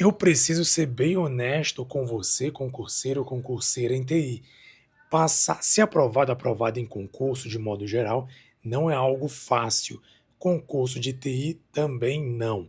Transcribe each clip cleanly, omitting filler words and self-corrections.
Eu preciso ser bem honesto com você, concurseiro ou concurseira em TI. Passar, ser aprovado em concurso, de modo geral, não é algo fácil. Concurso de TI também não.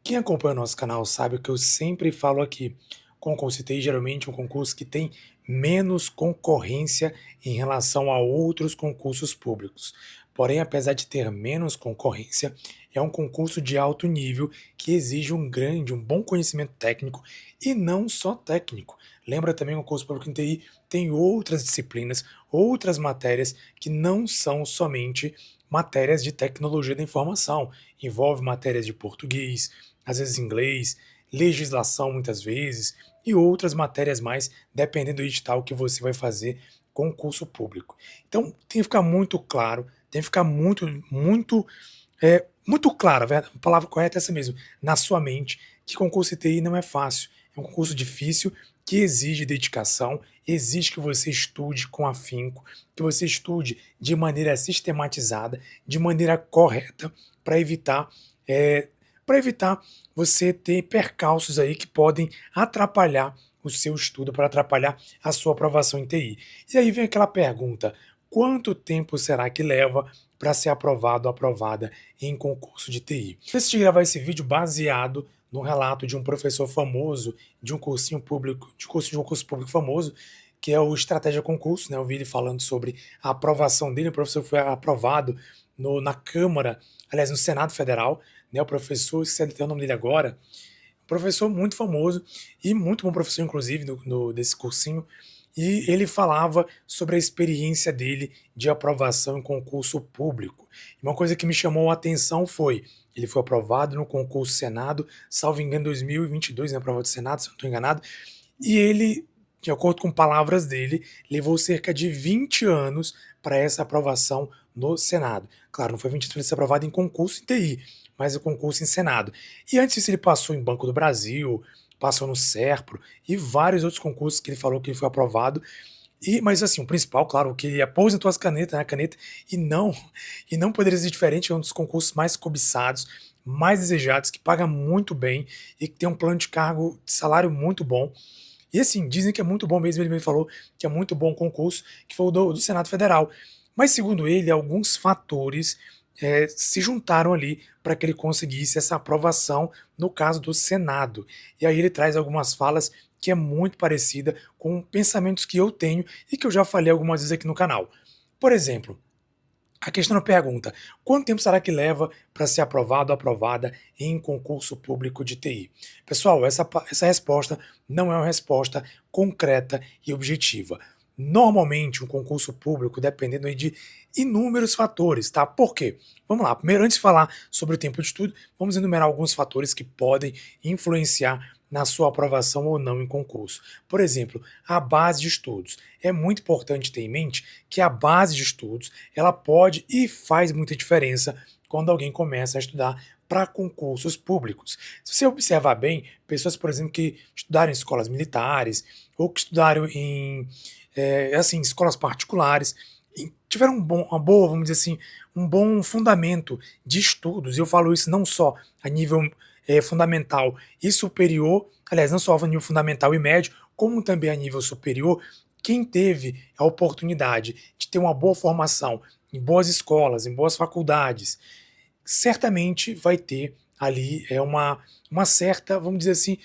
Quem acompanha o nosso canal sabe o que eu sempre falo aqui. Concurso de TI geralmente é um concurso que tem menos concorrência em relação a outros concursos públicos. Porém, apesar de ter menos concorrência, é um concurso de alto nível que exige um bom conhecimento técnico e não só técnico. Lembra também que o concurso público em TI tem outras disciplinas, outras matérias que não são somente matérias de tecnologia da informação. Envolve matérias de português, às vezes inglês, legislação muitas vezes e outras matérias mais, dependendo do edital que você vai fazer concurso público. Então tem que ficar muito claro, tem que ficar muito claro, a palavra correta é essa mesmo, na sua mente, que concurso TI não é fácil, é um concurso difícil que exige dedicação, exige que você estude com afinco, que você estude de maneira sistematizada, de maneira correta, para evitar é, para evitar você ter percalços aí que podem atrapalhar o seu estudo, para atrapalhar a sua aprovação em TI. E aí vem aquela pergunta: quanto tempo será que leva para ser aprovado ou aprovada em concurso de TI? Eu decidi gravar esse vídeo baseado no relato de um professor famoso de um cursinho público, de um curso público famoso, que é o Estratégia Concurso, né? Eu vi ele falando sobre a aprovação dele. O professor foi aprovado na Câmara, aliás, no Senado Federal, né? O professor, esqueci até o nome dele agora, um professor muito famoso e muito bom professor, inclusive, desse cursinho. E ele falava sobre a experiência dele de aprovação em concurso público. E uma coisa que me chamou a atenção foi: ele foi aprovado no concurso Senado, salvo engano, em 2022, né, aprovado do Senado, se eu não estou enganado, e ele, de acordo com palavras dele, levou cerca de 20 anos para essa aprovação no Senado. Claro, não foi 20 anos para ser aprovado em concurso em TI, mas o concurso em Senado. E antes disso ele passou em Banco do Brasil, passou no SERPRO e vários outros concursos que ele falou que ele foi aprovado. Mas assim, o principal, claro, que ele aposentou as canetas, né, a caneta, e não poderia ser diferente, é um dos concursos mais cobiçados, mais desejados, que paga muito bem e que tem um plano de cargo de salário muito bom. E assim, dizem que é muito bom mesmo, ele me falou que é muito bom o concurso, que foi o do Senado Federal. Mas segundo ele, alguns fatores se juntaram ali para que ele conseguisse essa aprovação no caso do Senado. E aí ele traz algumas falas que é muito parecida com pensamentos que eu tenho e que eu já falei algumas vezes aqui no canal. Por exemplo, a questão pergunta: quanto tempo será que leva para ser aprovado ou aprovada em concurso público de TI? Pessoal, essa resposta não é uma resposta concreta e objetiva. Normalmente, um concurso público, dependendo aí de inúmeros fatores, tá? Por quê? Vamos lá, primeiro, antes de falar sobre o tempo de estudo, vamos enumerar alguns fatores que podem influenciar na sua aprovação ou não em concurso. Por exemplo, a base de estudos. É muito importante ter em mente que a base de estudos ela pode e faz muita diferença quando alguém começa a estudar para concursos públicos. Se você observar bem, pessoas, por exemplo, que estudaram em escolas militares ou que estudaram em assim, escolas particulares, e tiveram uma boa, vamos dizer assim, um bom fundamento de estudos. E eu falo isso não só a nível fundamental e superior, aliás, não só a nível fundamental e médio, como também a nível superior. Quem teve a oportunidade de ter uma boa formação em boas escolas, em boas faculdades, certamente vai ter ali uma certa, vamos dizer assim,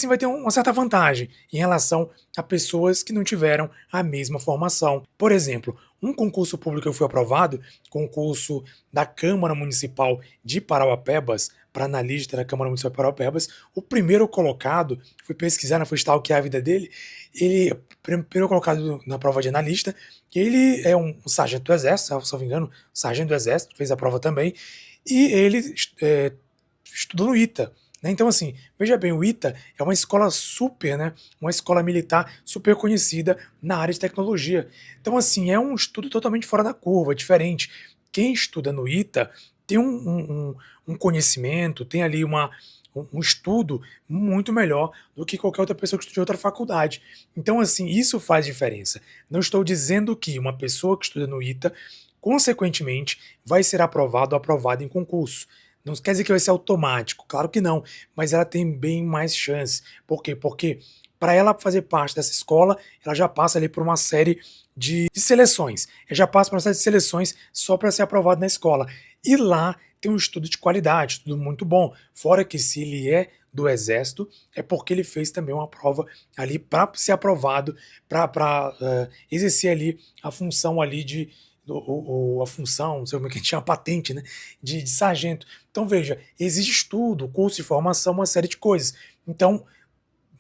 vai ter uma certa vantagem em relação a pessoas que não tiveram a mesma formação. Por exemplo, um concurso público que eu fui aprovado, concurso da Câmara Municipal de Parauapebas, para analista da Câmara Municipal de Parauapebas, o primeiro colocado, fui pesquisar, né, fui stalkear a vida dele, ele, primeiro colocado na prova de analista, ele é um sargento do Exército, se não me engano, sargento do Exército, fez a prova também, e ele estudou no ITA, né? Então, assim, veja bem, o ITA é uma escola super, né? Uma escola militar super conhecida na área de tecnologia. Então, assim, é um estudo totalmente fora da curva, diferente. Quem estuda no ITA tem um conhecimento, tem ali um estudo muito melhor do que qualquer outra pessoa que estude em outra faculdade. Então, assim, isso faz diferença. Não estou dizendo que uma pessoa que estuda no ITA, consequentemente, vai ser aprovado ou aprovada em concurso. Não quer dizer que vai ser automático, claro que não, mas ela tem bem mais chance. Por quê? Porque para ela fazer parte dessa escola, ela já passa ali por uma série de seleções. Ela já passa por uma série de seleções só para ser aprovado na escola. E lá tem um estudo de qualidade, tudo muito bom. Fora que se ele é do Exército, é porque ele fez também uma prova ali para ser aprovado, para exercer ali a função ali a função, não sei como é que a gente chama, a patente, né, de sargento. Então veja, exige estudo, curso de formação, uma série de coisas. Então,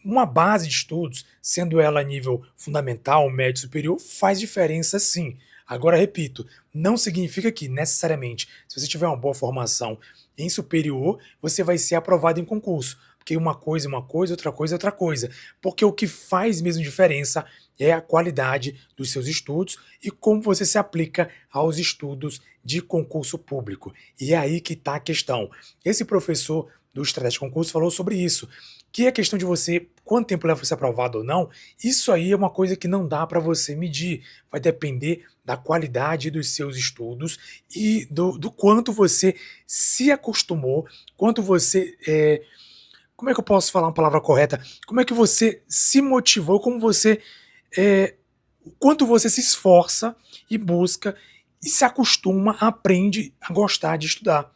uma base de estudos, sendo ela a nível fundamental, médio, superior, faz diferença sim. Agora, repito, não significa que necessariamente, se você tiver uma boa formação em superior, você vai ser aprovado em concurso. Porque uma coisa, outra coisa, outra coisa. Porque o que faz mesmo diferença é a qualidade dos seus estudos e como você se aplica aos estudos de concurso público. E é aí que está a questão. Esse professor do Estratégia de Concurso falou sobre isso, que a questão de você, quanto tempo leva para ser aprovado ou não, isso aí é uma coisa que não dá para você medir. Vai depender da qualidade dos seus estudos e do quanto você se acostumou, quanto você. Como é que eu posso falar uma palavra correta? Como é que você se motivou, como você. O quanto você se esforça e busca e se acostuma, aprende a gostar de estudar.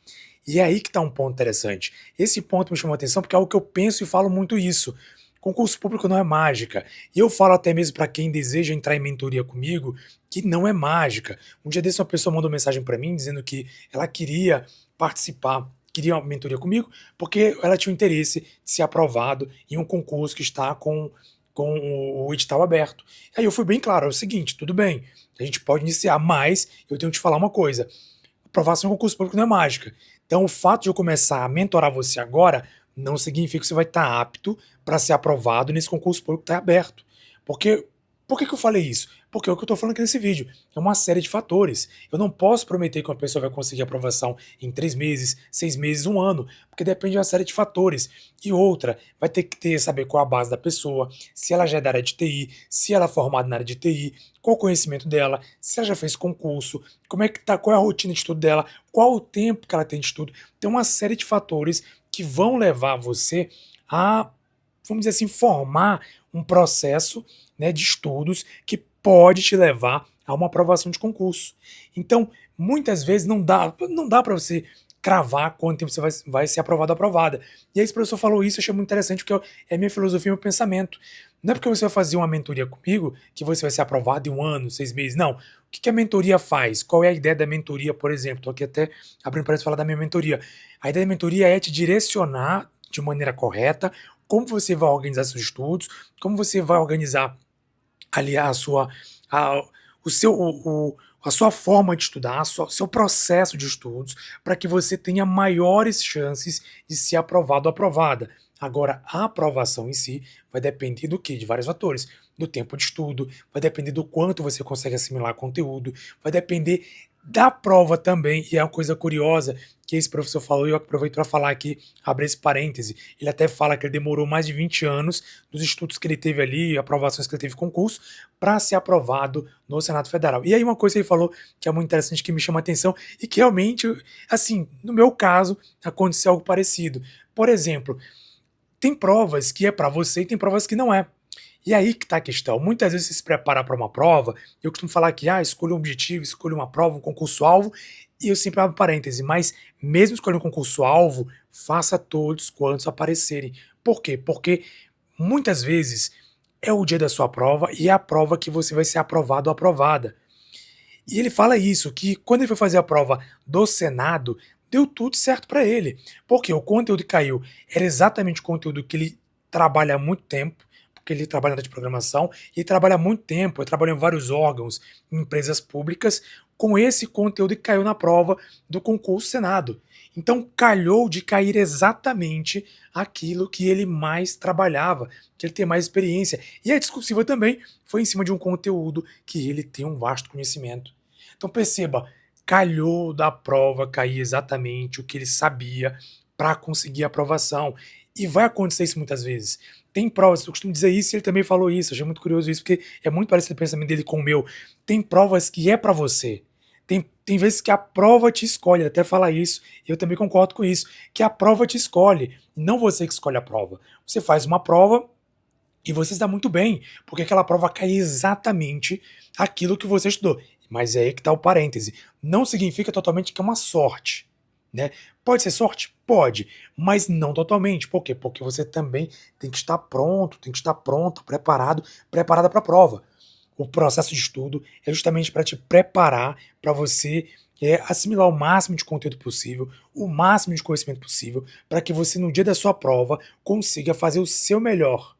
E é aí que está um ponto interessante. Esse ponto me chamou a atenção porque é algo que eu penso e falo muito isso. Concurso público não é mágica. E eu falo até mesmo para quem deseja entrar em mentoria comigo que não é mágica. Um dia desse uma pessoa mandou mensagem para mim dizendo que ela queria participar, queria uma mentoria comigo, porque ela tinha o interesse de ser aprovado em um concurso que está com o edital aberto. Aí eu fui bem claro, é o seguinte, tudo bem, a gente pode iniciar, mas eu tenho que te falar uma coisa, aprovação em concurso público não é mágica. Então o fato de eu começar a mentorar você agora não significa que você vai estar apto para ser aprovado nesse concurso público que está aberto. Porque, por que eu falei isso? Porque é o que eu estou falando aqui nesse vídeo. É uma série de fatores. Eu não posso prometer que uma pessoa vai conseguir aprovação em 3 meses, 6 meses, um ano, porque depende de uma série de fatores. E outra, vai ter que saber qual a base da pessoa, se ela já é da área de TI, se ela é formada na área de TI, qual o conhecimento dela, se ela já fez concurso, como é que tá, qual é a rotina de estudo dela, qual o tempo que ela tem de estudo. Tem uma série de fatores que vão levar você a, vamos dizer assim, formar um processo, né, de estudos que pode te levar a uma aprovação de concurso. Então, muitas vezes não dá para você cravar quanto tempo você vai ser aprovado ou aprovada. E aí esse professor falou isso, eu achei muito interessante, porque é minha filosofia e meu pensamento. Não é porque você vai fazer uma mentoria comigo que você vai ser aprovado em um ano, 6 meses. Não. O que a mentoria faz? Qual é a ideia da mentoria, por exemplo? Estou aqui até abrindo para falar da minha mentoria. A ideia da mentoria é te direcionar de maneira correta como você vai organizar seus estudos, como você vai organizar ali a, o seu, a sua forma de estudar, seu processo de estudos, para que você tenha maiores chances de ser aprovado ou aprovada. Agora, a aprovação em si vai depender do quê? De vários fatores. Do tempo de estudo, vai depender do quanto você consegue assimilar conteúdo, vai depender da prova também, e é uma coisa curiosa que esse professor falou, e eu aproveito para falar aqui, abre esse parêntese, ele até fala que ele demorou mais de 20 anos dos estudos que ele teve ali, aprovações que ele teve em concurso, para ser aprovado no Senado Federal. E aí uma coisa que ele falou que é muito interessante, que me chama a atenção, e que realmente, assim, no meu caso, aconteceu algo parecido. Por exemplo, tem provas que é para você e tem provas que não é. E aí que está a questão. Muitas vezes você se prepara para uma prova, eu costumo falar que escolha um objetivo, escolha uma prova, um concurso-alvo, e eu sempre abro parêntese, mas mesmo escolhendo um concurso-alvo, faça todos quantos aparecerem. Por quê? Porque muitas vezes é o dia da sua prova e é a prova que você vai ser aprovado ou aprovada. E ele fala isso, que quando ele foi fazer a prova do Senado, deu tudo certo para ele. Porque o conteúdo que caiu era exatamente o conteúdo que ele trabalha há muito tempo, porque ele trabalha na área de programação, e ele trabalha há muito tempo, ele trabalha em vários órgãos, em empresas públicas, com esse conteúdo que caiu na prova do concurso Senado. Então calhou de cair exatamente aquilo que ele mais trabalhava, que ele tem mais experiência. E a discursiva também foi em cima de um conteúdo que ele tem um vasto conhecimento. Então perceba, calhou da prova cair exatamente o que ele sabia para conseguir a aprovação. E vai acontecer isso muitas vezes. Tem provas, eu costumo dizer isso e ele também falou isso. Eu achei muito curioso isso, porque é muito parecido o pensamento dele com o meu. Tem provas que é para você. Tem Tem vezes que a prova te escolhe, ele até fala isso, e eu também concordo com isso, que a prova te escolhe, não você que escolhe a prova. Você faz uma prova e você se dá muito bem, porque aquela prova cai exatamente aquilo que você estudou. Mas é aí que está o parêntese. Não significa totalmente que é uma sorte, né? Pode ser sorte? Pode, mas não totalmente. Por quê? Porque você também tem que estar pronto, tem que estar pronto, preparado, preparada para a prova. O processo de estudo é justamente para te preparar para você assimilar o máximo de conteúdo possível, o máximo de conhecimento possível, para que você no dia da sua prova consiga fazer o seu melhor.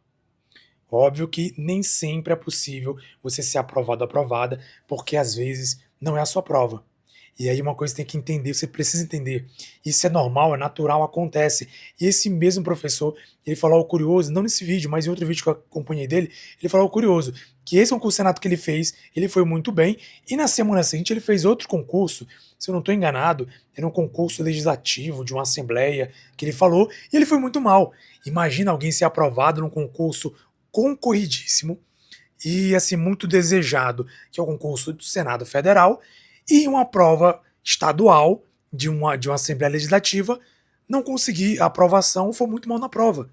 Óbvio que nem sempre é possível você ser aprovado ou aprovada, porque às vezes não é a sua prova. E aí uma coisa que você tem que entender, você precisa entender. Isso é normal, é natural, acontece. E esse mesmo professor, ele falou o curioso, não nesse vídeo, mas em outro vídeo que eu acompanhei dele, ele falou o curioso, que esse concurso Senato que ele fez, ele foi muito bem, e na semana seguinte ele fez outro concurso, se eu não estou enganado, era um concurso legislativo de uma assembleia que ele falou, e ele foi muito mal. Imagina alguém ser aprovado num concurso concorridíssimo e assim muito desejado, que é o concurso do Senado Federal, e uma prova estadual de uma Assembleia Legislativa, não conseguir a aprovação, foi muito mal na prova.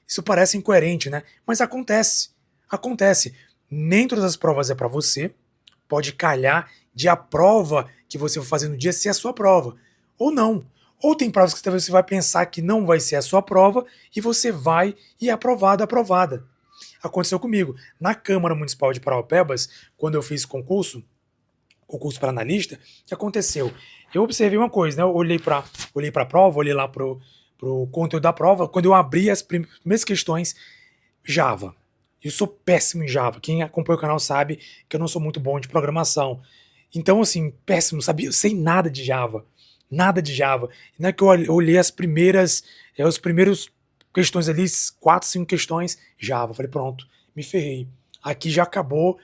Isso parece incoerente, né? Mas acontece. Acontece. Nem todas as provas é para você. Pode calhar de a prova que você vai fazer no dia ser a sua prova. Ou não. Ou tem provas que talvez você vai pensar que não vai ser a sua prova e você vai e é aprovado, aprovada. Aconteceu comigo. Na Câmara Municipal de Paraupebas, quando eu fiz concurso para analista, o que aconteceu? Eu observei uma coisa, né? Eu olhei para a prova, olhei lá pro conteúdo da prova. Quando eu abri as primeiras questões, Java. Eu sou péssimo em Java. Quem acompanha o canal sabe que eu não sou muito bom de programação. Então, assim, péssimo, sabia? Eu sei nada de Java. Nada de Java. Não é que eu olhei os primeiros questões ali, 4, 5 questões, Java. Falei, pronto, me ferrei. Aqui já acabou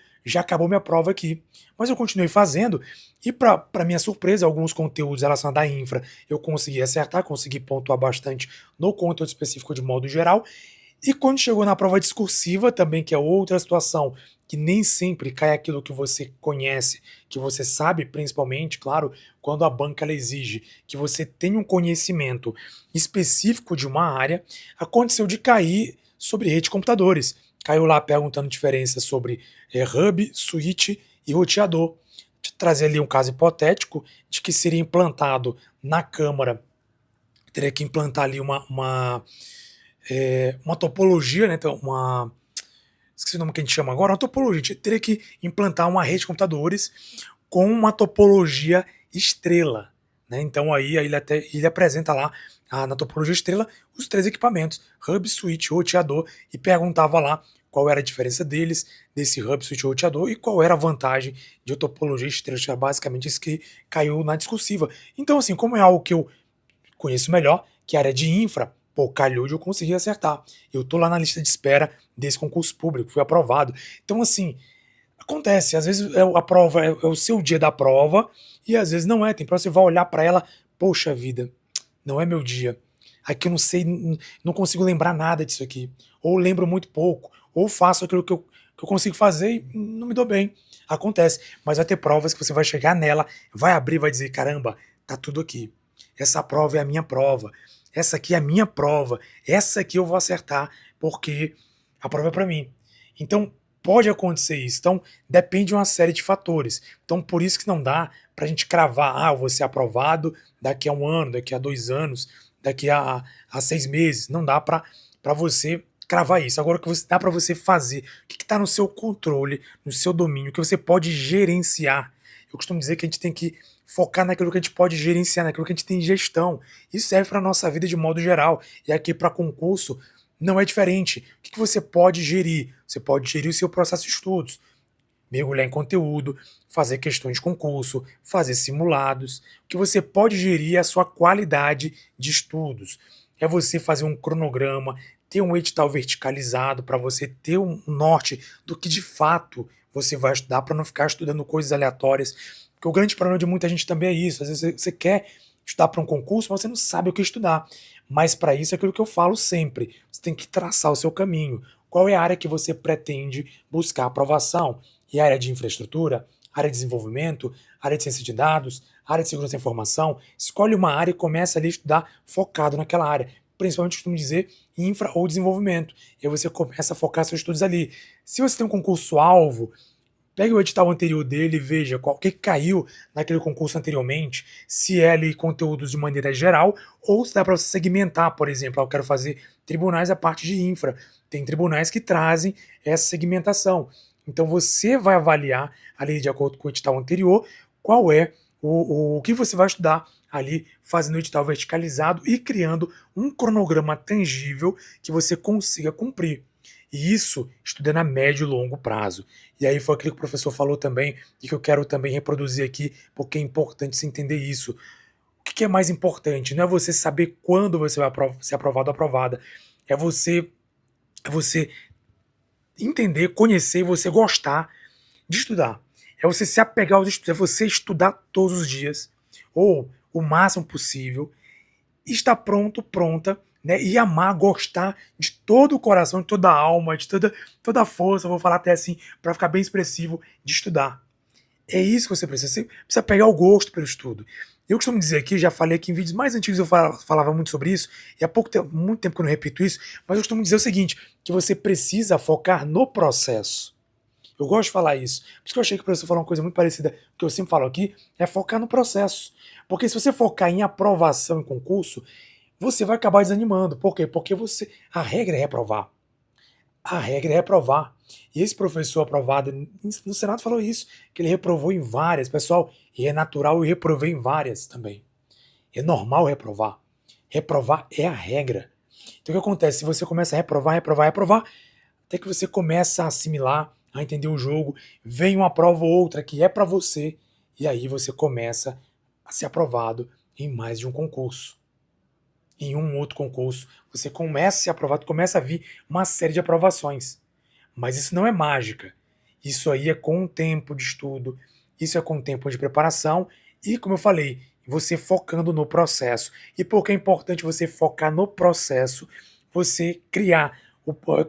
minha prova aqui. Mas eu continuei fazendo e, para minha surpresa, alguns conteúdos relacionados à infra eu consegui acertar, consegui pontuar bastante no conteúdo específico de modo geral. E quando chegou na prova discursiva também, que é outra situação, que nem sempre cai aquilo que você conhece, que você sabe, principalmente, claro, quando a banca ela exige que você tenha um conhecimento específico de uma área, aconteceu de cair sobre rede de computadores. Caiu lá perguntando diferença sobre hub, switch e roteador. De trazer ali um caso hipotético de que seria implantado na Câmara, teria que implantar ali uma topologia, né? Então, esqueci o nome que a gente chama agora, uma topologia. A gente teria que implantar uma rede de computadores com uma topologia estrela. Né? Então aí ele apresenta lá na topologia estrela os 3 equipamentos, hub, switch, roteador, e perguntava lá qual era a diferença deles, desse hub, switch, roteador, e qual era a vantagem de topologia estrela. Basicamente isso que caiu na discursiva. Então assim, como é algo que eu conheço melhor, que é a área de infra, pô, calhou de eu conseguir acertar. Eu tô lá na lista de espera desse concurso público, fui aprovado. Então, assim, acontece, às vezes a prova é o seu dia da prova, e às vezes não é. Tem prova que você vai olhar para ela, poxa vida, não é meu dia. Aqui eu não sei, não consigo lembrar nada disso aqui. Ou lembro muito pouco, ou faço aquilo que eu consigo fazer e não me dou bem. Acontece, mas vai ter provas que você vai chegar nela, vai abrir e vai dizer, caramba, tá tudo aqui. Essa prova é a minha prova. Essa aqui é a minha prova. Essa aqui eu vou acertar, porque a prova é para mim. Então, pode acontecer isso. Então, depende de uma série de fatores. Então, por isso que não dá para a gente cravar, eu vou ser aprovado daqui a 1 ano, daqui a 2 anos, daqui a 6 meses. Não dá para você cravar isso. Agora, o que dá para você fazer, o que está no seu controle, no seu domínio, o que você pode gerenciar. Eu costumo dizer que a gente tem que focar naquilo que a gente pode gerenciar, naquilo que a gente tem gestão. Isso serve para a nossa vida de modo geral. E aqui para concurso não é diferente. O que você pode gerir? Você pode gerir o seu processo de estudos, mergulhar em conteúdo, fazer questões de concurso, fazer simulados. O que você pode gerir é a sua qualidade de estudos. É você fazer um cronograma, ter um edital verticalizado para você ter um norte do que de fato você vai estudar, para não ficar estudando coisas aleatórias. Porque o grande problema de muita gente também é isso. Às vezes você quer estudar para um concurso, mas você não sabe o que estudar. Mas para isso é aquilo que eu falo sempre. Você tem que traçar o seu caminho. Qual é a área que você pretende buscar aprovação? E a área de infraestrutura, área de desenvolvimento, área de ciência de dados, área de segurança da informação. Escolhe uma área e começa ali a estudar focado naquela área. Principalmente, costumo dizer, infra ou desenvolvimento. E aí você começa a focar seus estudos ali. Se você tem um concurso-alvo, pegue o edital anterior dele e veja o que caiu naquele concurso anteriormente, se é ali conteúdos de maneira geral, ou se dá para você segmentar, por exemplo, eu quero fazer tribunais a parte de infra. Tem tribunais que trazem essa segmentação. Então você vai avaliar ali de acordo com o edital anterior, qual é o que você vai estudar ali, fazendo o edital verticalizado e criando um cronograma tangível que você consiga cumprir. E isso estudando a médio e longo prazo. E aí foi aquilo que o professor falou também, e que eu quero também reproduzir aqui, porque é importante se entender isso. O que é mais importante? Não é você saber quando você vai ser aprovado ou aprovada. É você entender, conhecer, você gostar de estudar. É você se apegar aos estudos, é você estudar todos os dias, ou o máximo possível, e estar pronto, pronta, né? E amar, gostar de todo o coração, de toda a alma, de toda a força, vou falar até assim, para ficar bem expressivo, de estudar. É isso que você precisa. Você precisa pegar o gosto pelo estudo. Eu costumo dizer aqui, já falei aqui em vídeos mais antigos, eu falava muito sobre isso, e há muito tempo que eu não repito isso, mas eu costumo dizer o seguinte, que você precisa focar no processo. Eu gosto de falar isso. Por isso que eu achei que o professor falou uma coisa muito parecida que eu sempre falo aqui, é focar no processo. Porque se você focar em aprovação em concurso, você vai acabar desanimando. Por quê? Porque a regra é reprovar. A regra é reprovar. E esse professor aprovado no Senado falou isso, que ele reprovou em várias. Pessoal, e é natural, eu reprovei em várias também. É normal reprovar. Reprovar é a regra. Então o que acontece? Se você começa a reprovar, reprovar, reprovar, até que você começa a assimilar, a entender o jogo, vem uma prova ou outra que é para você, e aí você começa a ser aprovado em mais de um concurso. Em um outro concurso, você começa a ser aprovado, começa a vir uma série de aprovações. Mas isso não é mágica. Isso aí é com o tempo de estudo, isso é com o tempo de preparação e, como eu falei, você focando no processo. E por que é importante você focar no processo, você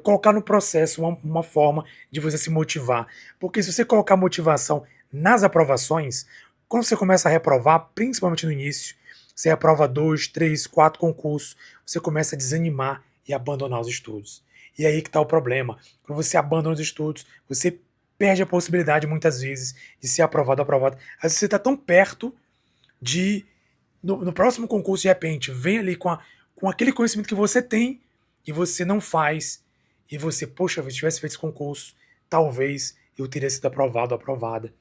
colocar no processo uma forma de você se motivar. Porque se você colocar motivação nas aprovações, quando você começa a reprovar, principalmente no início, você aprova 2, 3, 4 concursos, você começa a desanimar e abandonar os estudos. E aí que está o problema. Quando você abandona os estudos, você perde a possibilidade, muitas vezes, de ser aprovado ou aprovado. Às vezes você está tão perto de, no próximo concurso, de repente, vem ali com aquele conhecimento que você tem e você não faz. E você, poxa, se tivesse feito esse concurso, talvez eu teria sido aprovado ou aprovada.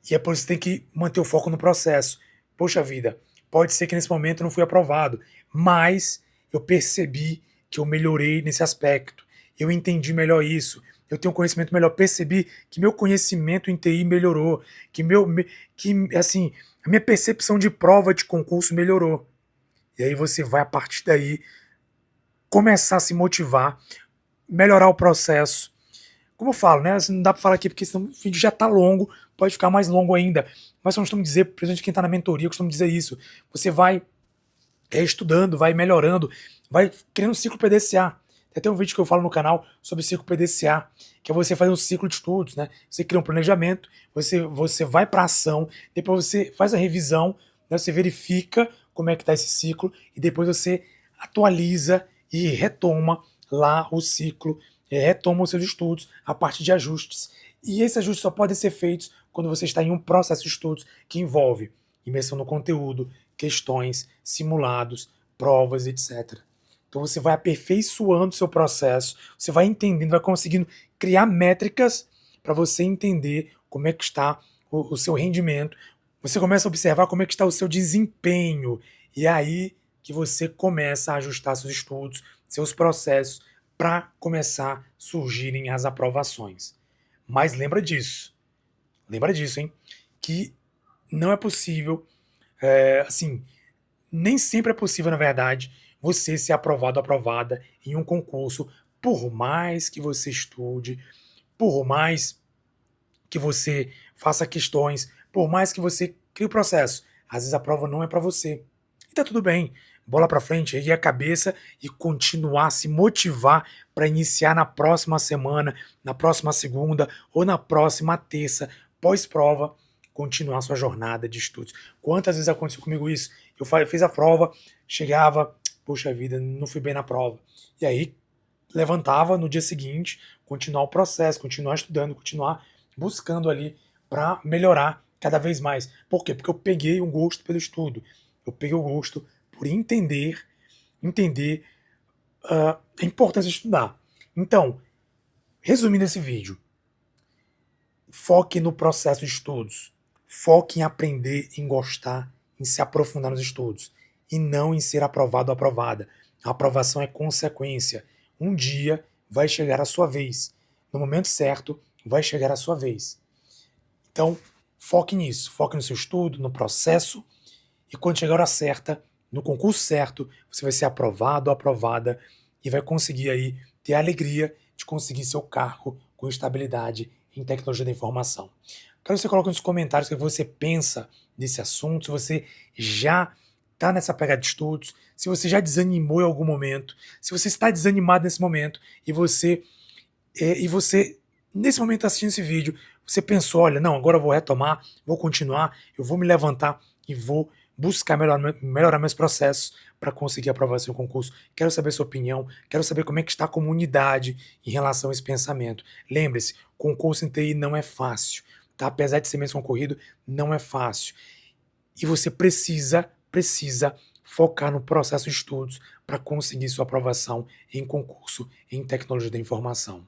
E é por isso que tem que manter o foco no processo. Poxa vida, pode ser que nesse momento eu não fui aprovado, mas eu percebi que eu melhorei nesse aspecto. Eu entendi melhor isso. Eu tenho um conhecimento melhor. Percebi que meu conhecimento em TI melhorou. Que a minha percepção de prova de concurso melhorou. E aí você vai, a partir daí, começar a se motivar, melhorar o processo. Como eu falo, né? Não dá para falar aqui porque senão o vídeo já está longo, pode ficar mais longo ainda. Mas eu costumo dizer, principalmente quem está na mentoria, eu costumo dizer isso. Você vai estudando, vai melhorando, vai criando um ciclo PDCA. Tem até um vídeo que eu falo no canal sobre ciclo PDCA, que é você fazer um ciclo de estudos, né? Você cria um planejamento, você vai para a ação, depois você faz a revisão, né? Você verifica como é que está esse ciclo e depois você atualiza e retoma lá o ciclo, retoma os seus estudos a partir de ajustes. E esses ajustes só podem ser feitos quando você está em um processo de estudos que envolve imersão no conteúdo, questões, simulados, provas, etc. Então você vai aperfeiçoando o seu processo, você vai entendendo, vai conseguindo criar métricas para você entender como é que está o seu rendimento. Você começa a observar como é que está o seu desempenho. E é aí que você começa a ajustar seus estudos, seus processos, para começar a surgirem as aprovações. Mas lembra disso, hein? Que não é possível, assim, nem sempre é possível, na verdade, você ser aprovado ou aprovada em um concurso, por mais que você estude, por mais que você faça questões, por mais que você crie o processo. Às vezes a prova não é para você. E tá tudo bem. Bola para frente, erguer a cabeça e continuar a se motivar para iniciar na próxima semana, na próxima segunda ou na próxima terça pós-prova, continuar sua jornada de estudos. Quantas vezes aconteceu comigo isso? Eu fiz a prova, chegava, poxa vida, não fui bem na prova. E aí levantava no dia seguinte, continuar o processo, continuar estudando, continuar buscando ali para melhorar cada vez mais. Por quê? Porque eu peguei um gosto pelo estudo. Eu peguei o gosto por entender a importância de estudar. Então, resumindo esse vídeo, foque no processo de estudos. Foque em aprender, em gostar, em se aprofundar nos estudos. E não em ser aprovado ou aprovada. A aprovação é consequência. Um dia vai chegar a sua vez. No momento certo, vai chegar a sua vez. Então, foque nisso. Foque no seu estudo, no processo. E quando chegar a hora certa, no concurso certo, você vai ser aprovado ou aprovada e vai conseguir aí ter a alegria de conseguir seu cargo com estabilidade em tecnologia da informação. Quero que você coloque nos comentários o que você pensa desse assunto, se você já está nessa pegada de estudos, se você já desanimou em algum momento, se você está desanimado nesse momento e você nesse momento tá assistindo esse vídeo, você pensou, olha, não, agora eu vou retomar, vou continuar, eu vou me levantar e vou buscar melhorar meus processos para conseguir aprovar seu concurso. Quero saber sua opinião, quero saber como é que está a comunidade em relação a esse pensamento. Lembre-se, concurso em TI não é fácil, tá? Apesar de ser mesmo concorrido, não é fácil. E você precisa focar no processo de estudos para conseguir sua aprovação em concurso em tecnologia da informação.